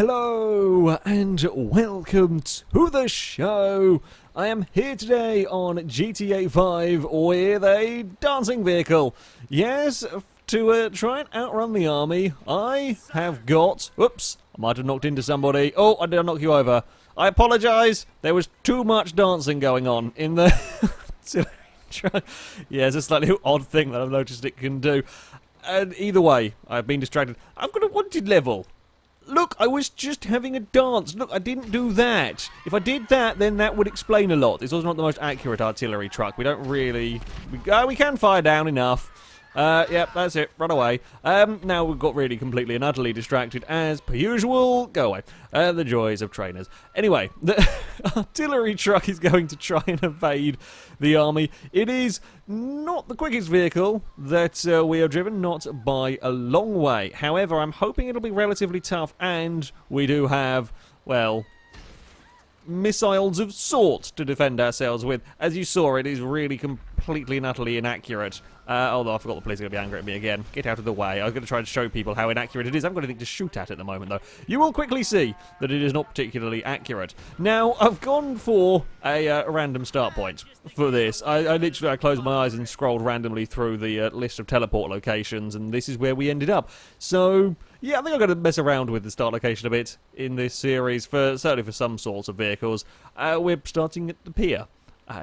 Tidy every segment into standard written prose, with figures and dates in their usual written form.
Hello and welcome to the show. I am here today on GTA 5 with a dancing vehicle. Yes, to try and outrun the army, I have got... Whoops, I might have knocked into somebody. Oh, I did knock you over. I apologise. There was too much dancing going on in the... Yeah, it's a slightly odd thing that I've noticed it can do. And either way, I've been distracted. I've got a wanted level. Look, I was just having a dance. Look, I didn't do that. If I did that, then that would explain a lot. This was not the most accurate artillery truck. We don't really... We can fire down enough. Yep, that's it. Run away. Now we've got really completely and utterly distracted, as per usual. Go away. The joys of trainers. Anyway, the artillery truck is going to try and evade the army. It is not the quickest vehicle that we have driven, not by a long way. However, I'm hoping it'll be relatively tough, and we do have, well... missiles of sorts to defend ourselves with. As you saw, it is really completely and utterly inaccurate. Although I forgot the police are going to be angry at me again. Get out of the way. I was going to try and show people how inaccurate it is. I haven't got anything to shoot at the moment, though. You will quickly see that it is not particularly accurate. Now, I've gone for a random start point for this. I literally closed my eyes and scrolled randomly through the list of teleport locations, and this is where we ended up. So... yeah, I think I'm going to mess around with the start location a bit in this series, certainly for some sorts of vehicles. We're starting at the pier.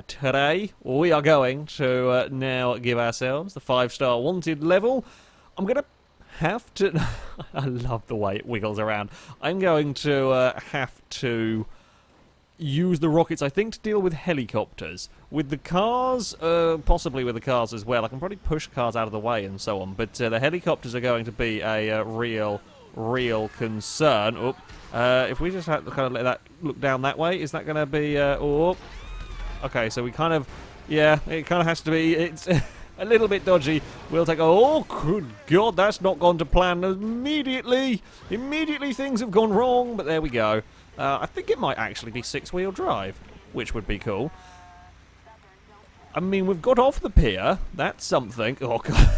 Today, we are going to now give ourselves the 5-star wanted level. I'm going to have to... I love the way it wiggles around. I'm going to have to use the rockets, I think, to deal with helicopters. With the cars, possibly with the cars as well. I can probably push cars out of the way and so on, but the helicopters are going to be a real concern. Oh, if we just have to kind of let that look down that way, is that going to be... oh, okay, so we kind of... yeah, it kind of has to be... it's a little bit dodgy. We'll take... oh, good God, that's not gone to plan. Immediately things have gone wrong, but there we go. I think it might actually be 6-wheel drive, which would be cool. I mean, we've got off the pier. That's something. Oh, God.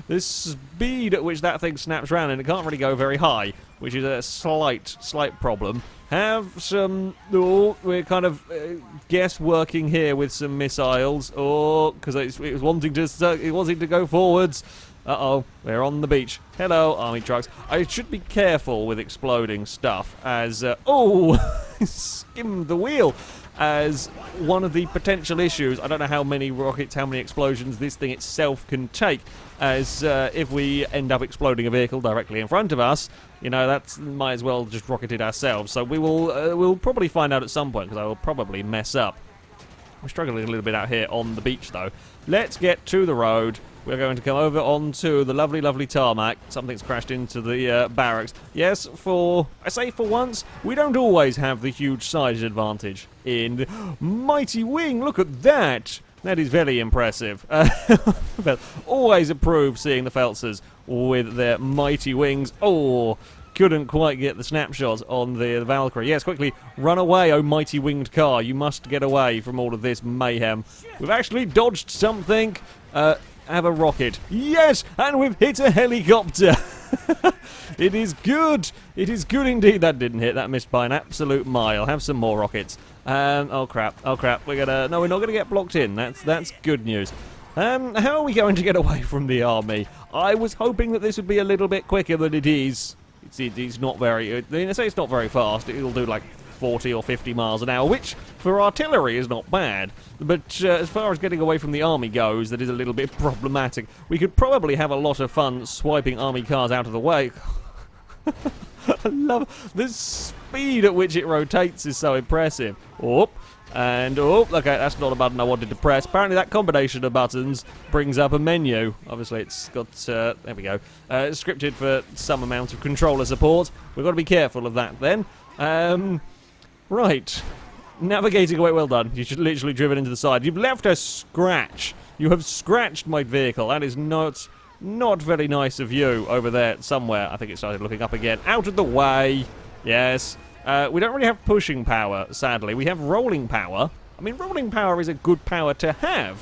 The speed at which that thing snaps around, and it can't really go very high, which is a slight problem. Have some... oh, we're kind of guess working here with some missiles. Oh, because it was wanting to go forwards. Uh-oh, we're on the beach. Hello, army trucks. I should be careful with exploding stuff as... oh! Skimmed the wheel! As one of the potential issues. I don't know how many rockets, how many explosions this thing itself can take. As if we end up exploding a vehicle directly in front of us, you know, that might as well just rocket it ourselves. So we will we'll probably find out at some point, because I will probably mess up. We're struggling a little bit out here on the beach, though. Let's get to the road. We're going to come over onto the lovely, lovely tarmac. Something's crashed into the barracks. Yes, I say for once, we don't always have the huge size advantage in Mighty Wing. Look at that. That is very impressive. Always approve seeing the Feltzers with their mighty wings. Oh, couldn't quite get the snapshot on the Valkyrie. Yes, quickly, run away, oh mighty winged car. You must get away from all of this mayhem. We've actually dodged something. Have a rocket. Yes, and we've hit a helicopter. It is good. It is good indeed. That didn't hit. That missed by an absolute mile. Have some more rockets. Oh crap. Oh crap. We're not gonna get blocked in. That's good news. How are we going to get away from the army? I was hoping that this would be a little bit quicker than it is. It's not very... I say it's not very fast. It'll do like 40 or 50 miles an hour, which for artillery is not bad. But as far as getting away from the army goes, that is a little bit problematic. We could probably have a lot of fun swiping army cars out of the way. I love the speed at which it rotates is so impressive. Oh, and oh, okay, that's not a button I wanted to press. Apparently that combination of buttons brings up a menu. Obviously it's got, there we go, scripted for some amount of controller support. We've got to be careful of that then. Right. Navigating away, well done. You should literally driven into the side. You've left a scratch. You have scratched my vehicle. That is not very nice of you over there somewhere. I think it started looking up again. Out of the way. Yes. We don't really have pushing power, sadly. We have rolling power. I mean, rolling power is a good power to have.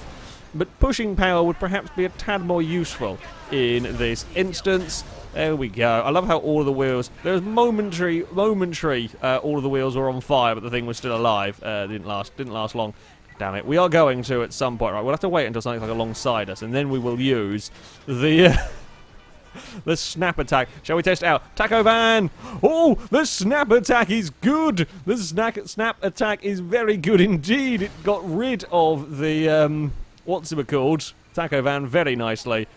but pushing power would perhaps be a tad more useful in this instance. There we go. I love how all of the wheels... There was momentary, all of the wheels were on fire, but the thing was still alive. Didn't last long. Damn it. We are going to at some point. Right, we'll have to wait until something's like alongside us, and then we will use the... the snap attack. Shall we test it out? Taco Van! Oh, the snap attack is good! The snap attack is very good indeed. It got rid of the, what's it called? Taco Van very nicely.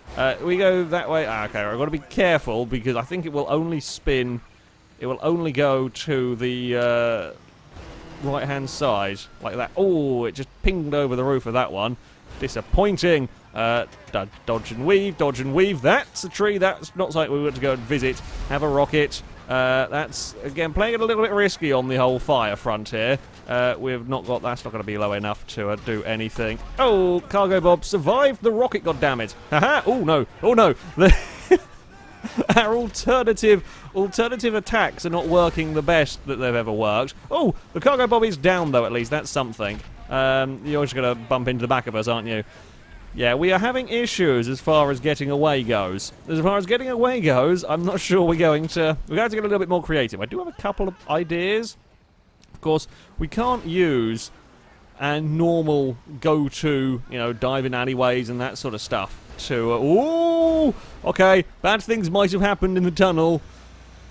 We go that way. Okay, I've got to be careful because I think it will only spin. It will only go to the right-hand side like that. Oh, it just pinged over the roof of that one. Disappointing. Dodge and weave. That's a tree. That's not something we want to go and visit. Have a rocket. That's, again, playing it a little bit risky on the whole fire front here. We've not got... That's not going to be low enough to do anything. Oh, Cargo Bob survived the rocket, goddammit. Haha. Oh, no. Oh, no. Our alternative attacks are not working the best that they've ever worked. Oh, the Cargo Bob is down, though, at least. That's something. You're just going to bump into the back of us, aren't you? Yeah, we are having issues as far as getting away goes. As far as getting away goes, I'm not sure we're going to get a little bit more creative. I do have a couple of ideas. Of course, we can't use a normal go-to, dive in alleyways and that sort of stuff to... ooh! Okay, bad things might have happened in the tunnel.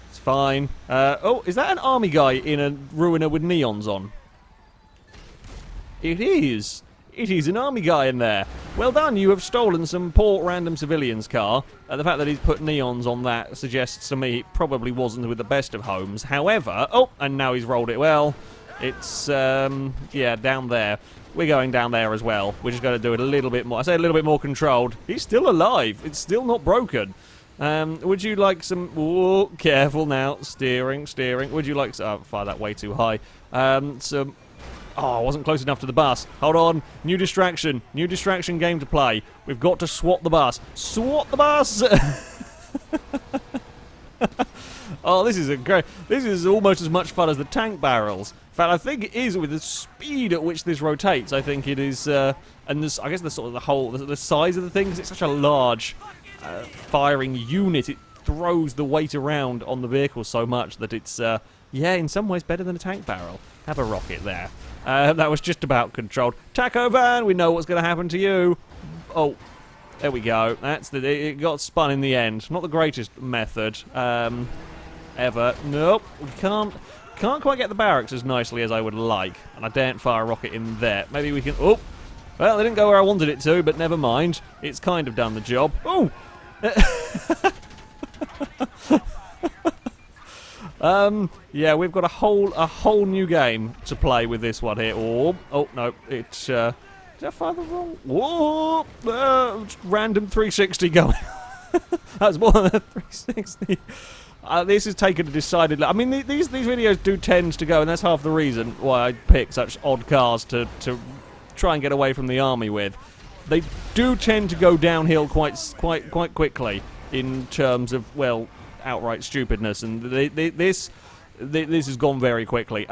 It's fine. Oh, is that an army guy in a ruiner with neons on? It is. It is an army guy in there. Well done, you have stolen some poor random civilian's car. The fact that he's put neons on that suggests to me it probably wasn't with the best of homes. However, oh, and now he's rolled it well. It's, yeah, down there. We're going down there as well. We're just going to do it a little bit more. I say a little bit more controlled. He's still alive. It's still not broken. Would you like some... Whoa, careful now. Steering. Would you like... Oh, fire that way too high. Some... Oh, I wasn't close enough to the bus. Hold on. New distraction game to play. We've got to swat the bus. Swat the bus! Oh, this is almost as much fun as the tank barrels. In fact, I think it is with the speed at which this rotates. I think it is, and this, I guess the sort of the size of the thing, because it's such a large firing unit, it throws the weight around on the vehicle so much that it's, yeah, in some ways better than a tank barrel. Have a rocket there. That was just about controlled. Taco Van, we know what's going to happen to you. Oh, there we go. It got spun in the end. Not the greatest method ever. Nope, we can't quite get the barracks as nicely as I would like, and I daren't fire a rocket in there. Maybe we can... Oh, well, it didn't go where I wanted it to, but never mind. It's kind of done the job. Oh. Yeah, we've got a whole new game to play with this one here. Oh no, it's did I fire the wrong? Whoa! Random 360 going. That's more than a 360. This has taken a decided... I mean, these videos do tend to go, and that's half the reason why I pick such odd cars to try and get away from the army with. They do tend to go downhill quite quickly in terms of, well, outright stupidness, and this has gone very quickly.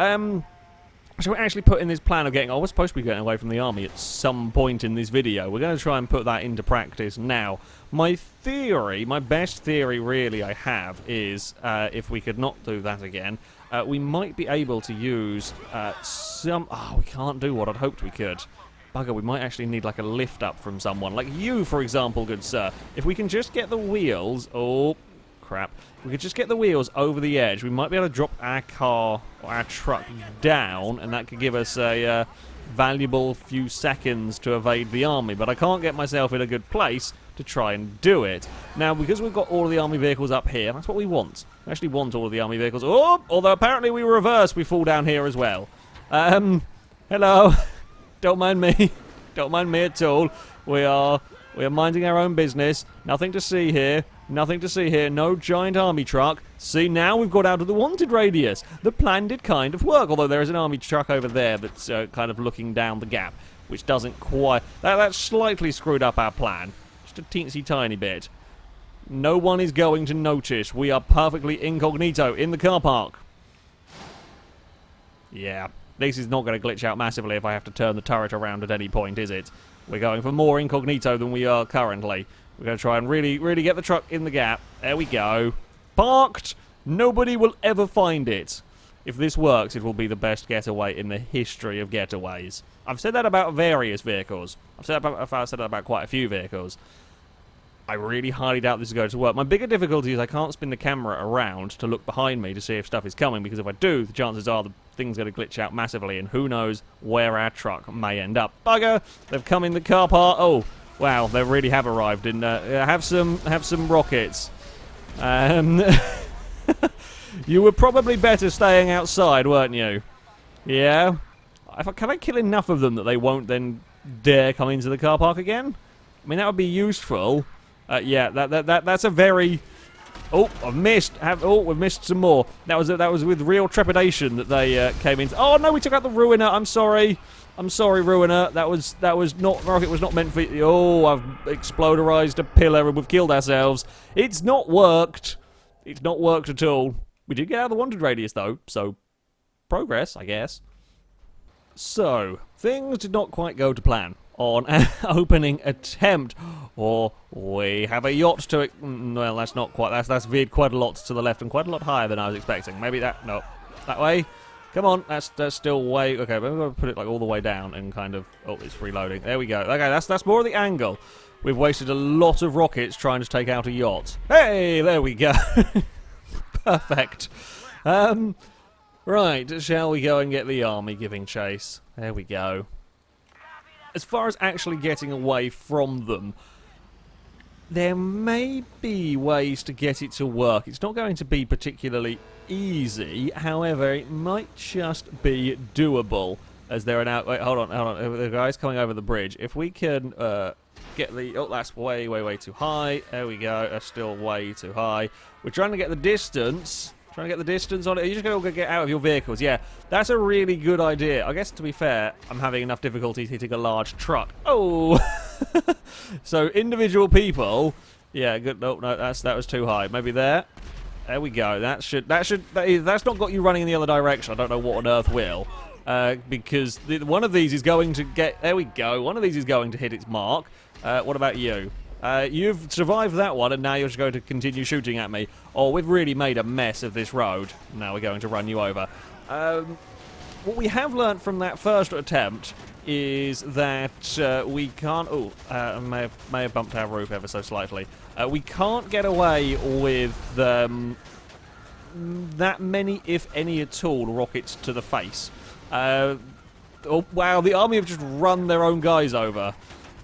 So we're actually putting this plan of getting... Oh, we're supposed to be getting away from the army at some point in this video. We're going to try and put that into practice now. My theory, my best theory really I have is, if we could not do that again, we might be able to use some... Oh, we can't do what I'd hoped we could. Bugger, we might actually need like a lift up from someone. Like you, for example, good sir. If we can just get the wheels... Oh... crap. If we could just get the wheels over the edge, we might be able to drop our car or our truck down, and that could give us a valuable few seconds to evade the army. But I can't get myself in a good place to try and do it. Now, because we've got all of the army vehicles up here, that's what we want. We actually want all of the army vehicles. Oh, although apparently we reverse, we fall down here as well. Hello. Don't mind me. Don't mind me at all. We are minding our own business. Nothing to see here. Nothing to see here. No giant army truck. See, now we've got out of the wanted radius. The plan did kind of work, although there is an army truck over there that's kind of looking down the gap, which doesn't quite... That slightly screwed up our plan. Just a teensy tiny bit. No one is going to notice. We are perfectly incognito in the car park. Yeah. This is not going to glitch out massively if I have to turn the turret around at any point, is it? We're going for more incognito than we are currently. We're going to try and really get the truck in the gap. There we go. Parked! Nobody will ever find it. If this works, it will be the best getaway in the history of getaways. I've said that about various vehicles. I've said that about quite a few vehicles. I really highly doubt this is going to work. My bigger difficulty is I can't spin the camera around to look behind me to see if stuff is coming, because if I do, the chances are the thing's going to glitch out massively, and who knows where our truck may end up. Bugger! They've come in the car park. Oh, wow, they really have arrived. And have some rockets. You were probably better staying outside, weren't you? Yeah? Can I kill enough of them that they won't then dare come into the car park again? I mean, that would be useful. Yeah, that's a very... Oh, I've missed. We've missed some more. That was with real trepidation that they came in. Oh no, we took out the Ruiner. I'm sorry. I'm sorry, Ruiner. That was not. Rocket was not meant for you. Oh, I've exploderized a pillar and we've killed ourselves. It's not worked. It's not worked at all. We did get out of the wanted radius though, so progress, I guess. So things did not quite go to plan on an opening attempt, or we have a yacht to it. Well, that's not quite. That's veered quite a lot to the left and quite a lot higher than I was expecting. Maybe that. No, that way. Come on, that's still way. Okay, but we're going to put it like all the way down and kind of. Oh, it's reloading. There we go. Okay, that's more of the angle. We've wasted a lot of rockets trying to take out a yacht. Hey, there we go. Perfect. Right, shall we go and get the army giving chase? There we go. As far as actually getting away from them, there may be ways to get it to work. It's not going to be particularly easy, however, it might just be doable. As there are now... Wait, hold on. The guy's coming over the bridge. If we can get the... Oh, that's way too high. There we go. That's still way too high. We're trying to get the distance... Trying to get the distance on it. You're just going to get out of your vehicles. Yeah, that's a really good idea. I guess, to be fair, I'm having enough difficulty hitting a large truck. Oh! So, individual people... Yeah, good. No, that was too high. Maybe there. There we go. That's not got you running in the other direction. I don't know what on earth will. Because one of these is going to get... There we go. One of these is going to hit its mark. What about you? You've survived that one, and now you're just going to continue shooting at me. Oh, we've really made a mess of this road. Now we're going to run you over. What we have learnt from that first attempt is that we can't... Oh, may have bumped our roof ever so slightly. We can't get away with that many, if any at all, rockets to the face. Oh, wow, the army have just run their own guys over.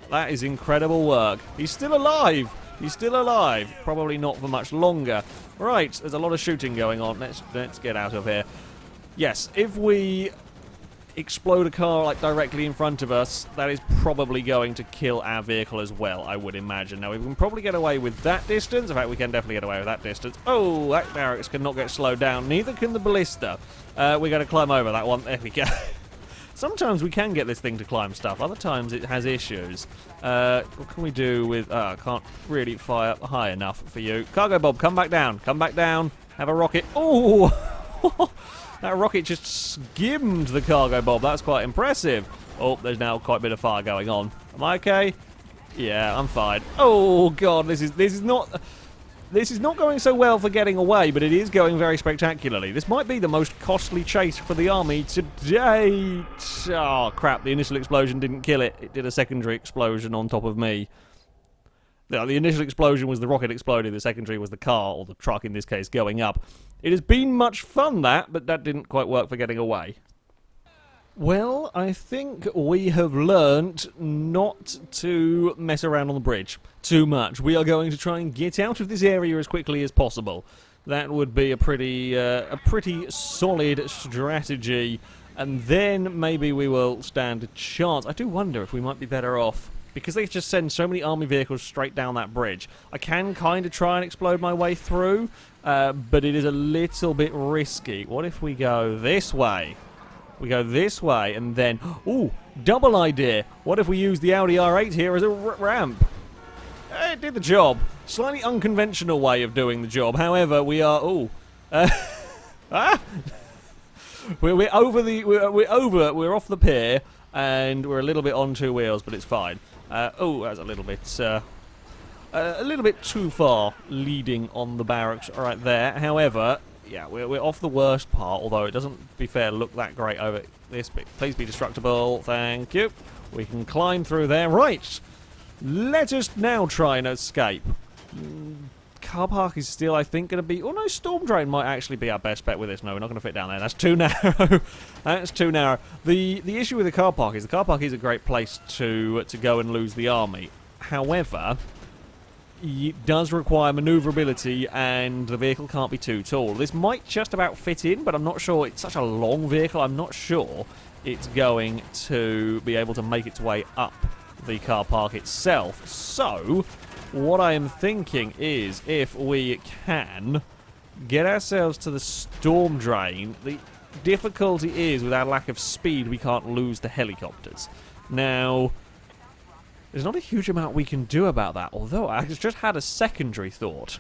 That is incredible work. He's still alive. He's still alive. Probably not for much longer. Right, there's a lot of shooting going on. Let's get out of here. Yes, if we explode a car like directly in front of us, that is probably going to kill our vehicle as well, I would imagine. Now, we can probably get away with that distance. In fact, we can definitely get away with that distance. Oh, that barracks cannot get slowed down. Neither can the ballista. We're going to climb over that one. There we go. Sometimes we can get this thing to climb stuff. Other times it has issues. What can we do with... I can't really fire high enough for you. Cargo Bob, come back down. Come back down. Have a rocket. Oh! That rocket just skimmed the Cargo Bob. That's quite impressive. Oh, there's now quite a bit of fire going on. Am I okay? Yeah, I'm fine. Oh, God. This is not... This is not going so well for getting away, but it is going very spectacularly. This might be the most costly chase for the army to date. Oh, crap. The initial explosion didn't kill it. It did a secondary explosion on top of me. The initial explosion was the rocket exploding. The secondary was the car, or the truck in this case, going up. It has been much fun, but that didn't quite work for getting away. Well, I think we have learnt not to mess around on the bridge too much. We are going to try and get out of this area as quickly as possible. That would be a pretty solid strategy, and then maybe we will stand a chance. I do wonder if we might be better off, because they just send so many army vehicles straight down that bridge. I can kind of try and explode my way through, but it is a little bit risky. What if we go this way? We go this way, and then... Ooh, double idea. What if we use the Audi R8 here as a ramp? It did the job. Slightly unconventional way of doing the job. However, we are... Ooh. We're off the pier. and we're a little bit on two wheels, but it's fine. Oh, that's a little bit too far leading on the barracks right there. However, yeah, we're off the worst part, although it doesn't, to be fair, look that great over this bit. Please be destructible. Thank you. We can climb through there. Right. Let us now try and escape. Car park is still, I think, going to be... Oh, no, storm drain might actually be our best bet with this. No, we're not going to fit down there. That's too narrow. That's too narrow. The issue with the car park is a great place to go and lose the army. However, it does require manoeuvrability, and the vehicle can't be too tall. This might just about fit in, but I'm not sure. It's such a long vehicle, I'm not sure it's going to be able to make its way up the car park itself. So, what I am thinking is, if we can get ourselves to the storm drain, the difficulty is, with our lack of speed, we can't lose the helicopters. Now, there's not a huge amount we can do about that, although I just had a secondary thought.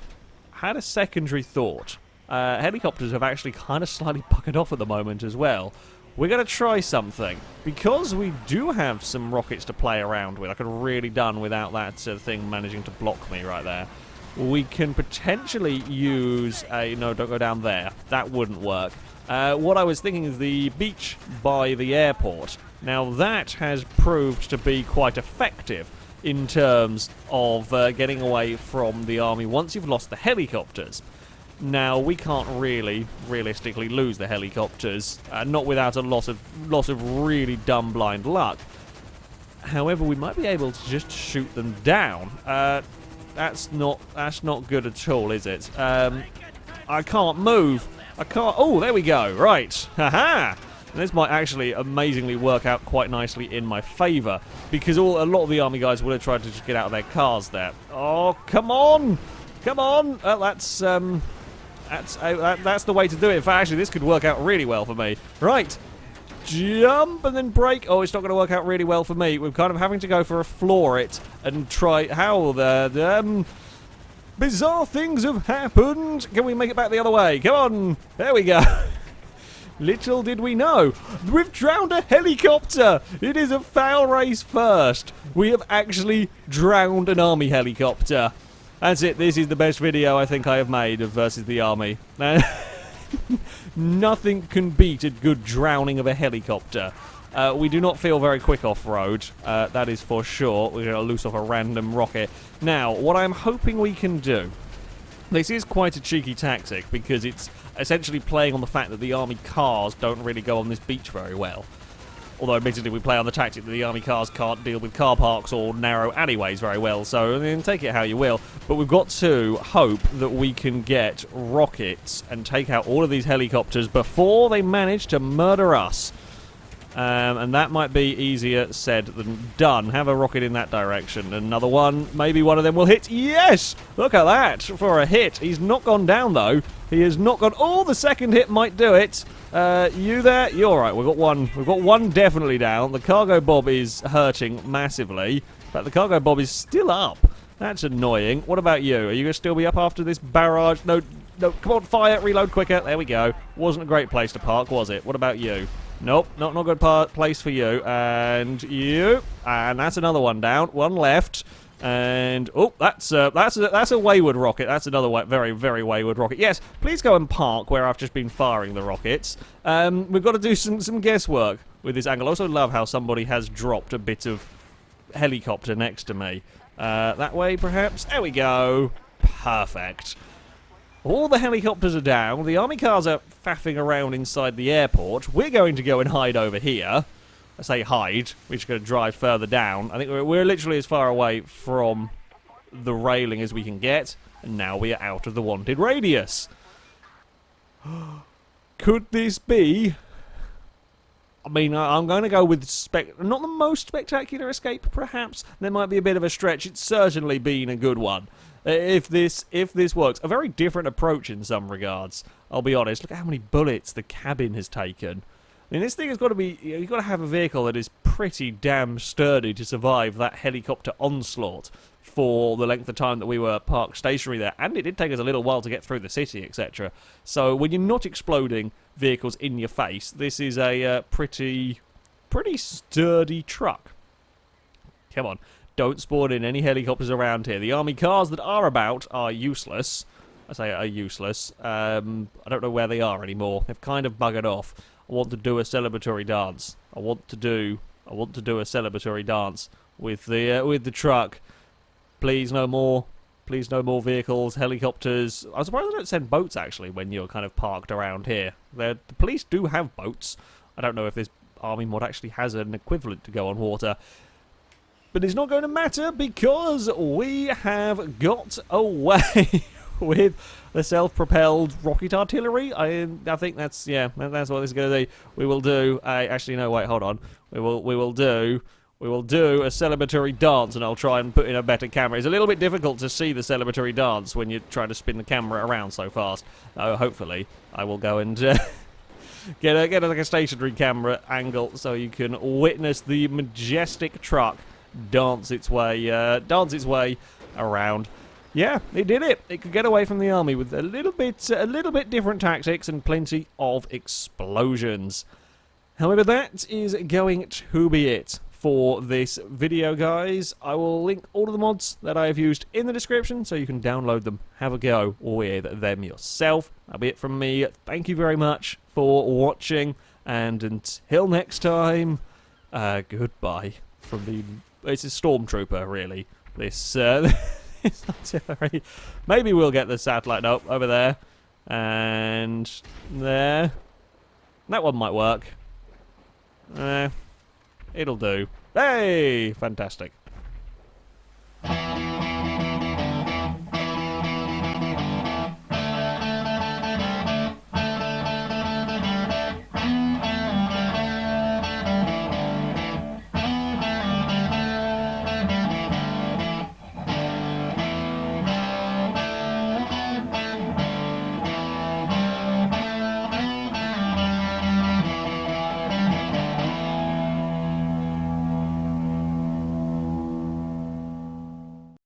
Helicopters have actually kind of slightly bucketed off at the moment as well. We're going to try something. Because we do have some rockets to play around with, I could have really done without that thing managing to block me right there. We can potentially use a... No, don't go down there. That wouldn't work. What I was thinking is the beach by the airport. Now, that has proved to be quite effective in terms of getting away from the army once you've lost the helicopters. Now, we can't really, realistically, lose the helicopters, not without a loss of really dumb blind luck. However, we might be able to just shoot them down. That's not good at all, is it? I can't move. I can't... Oh, there we go. Right. Haha! And this might actually amazingly work out quite nicely in my favour, because a lot of the army guys would have tried to just get out of their cars there. Oh, come on! Come on! That's the way to do it. In fact, actually, this could work out really well for me. Right. Jump and then brake. Oh, it's not going to work out really well for me. We're kind of having to go for a floor it and try... How the... bizarre things have happened. Can we make it back the other way? Come on. There we go. Little did we know, we've drowned a helicopter! It is a FailRace first. We have actually drowned an army helicopter. That's it, this is the best video I think I have made of versus the army. Nothing can beat a good drowning of a helicopter. We do not feel very quick off-road, that is for sure. We're going to loose off a random rocket. Now, what I'm hoping we can do... This is quite a cheeky tactic, because it's essentially playing on the fact that the army cars don't really go on this beach very well. Although, admittedly, we play on the tactic that the army cars can't deal with car parks or narrow alleyways very well, so then take it how you will. But we've got to hope that we can get rockets and take out all of these helicopters before they manage to murder us. And that might be easier said than done. Have a rocket in that direction. Another one. Maybe one of them will hit. Yes! Look at that for a hit. He's not gone down, though. He has not gone... Oh, the second hit might do it. You there? You're all right. We've got one. We've got one definitely down. The cargo bob is hurting massively. But the cargo bob is still up. That's annoying. What about you? Are you going to still be up after this barrage? No, no. Come on, fire. Reload quicker. There we go. Wasn't a great place to park, was it? What about you? Nope, not a good place for you. And you. And that's another one down. One left. And oh, that's a wayward rocket. That's another very, very wayward rocket. Yes, please go and park where I've just been firing the rockets. We've got to do some guesswork with this angle. I also love how somebody has dropped a bit of helicopter next to me. That way, perhaps. There we go. Perfect. All the helicopters are down. The army cars are faffing around inside the airport. We're going to go and hide over here. I say hide. We're just going to drive further down. I think we're literally as far away from the railing as we can get. And now we are out of the wanted radius. Could this be... I mean, I'm going to go with not the most spectacular escape, perhaps. There might be a bit of a stretch. It's certainly been a good one. If this works. A very different approach in some regards, I'll be honest. Look at how many bullets the cabin has taken. I mean, this thing has got to be... You've got to have a vehicle that is pretty damn sturdy to survive that helicopter onslaught for the length of time that we were parked stationary there. And it did take us a little while to get through the city, etc. So when you're not exploding vehicles in your face, this is a pretty pretty sturdy truck. Come on, don't spawn in any helicopters around here. The army cars that are about are useless. I say are useless. I don't know where they are anymore. They've kind of buggered off. I want to do a celebratory dance. I want to do a celebratory dance with the truck. Please no more. Please no more vehicles, helicopters. I'm surprised they don't send boats actually when you're kind of parked around here. The police do have boats. I don't know if this army mod actually has an equivalent to go on water. But it's not going to matter because we have got away with the self-propelled rocket artillery. I think that's what this is going to do. We will do actually no wait, hold on. We will do a celebratory dance, and I'll try and put in a better camera. It's a little bit difficult to see the celebratory dance when you're trying to spin the camera around so fast. Hopefully I will go and get like a stationary camera angle so you can witness the majestic truck dance its way around. Yeah, it did it. It could get away from the army with a little bit different tactics and plenty of explosions. However, that is going to be it for this video, guys. I will link all of the mods that I have used in the description so you can download them, have a go with them yourself. That'll be it from me. Thank you very much for watching, and until next time, goodbye from the... It's a stormtrooper, really. This artillery. Maybe we'll get the satellite. Nope, over there. And there. That one might work. It'll do. Hey! Fantastic.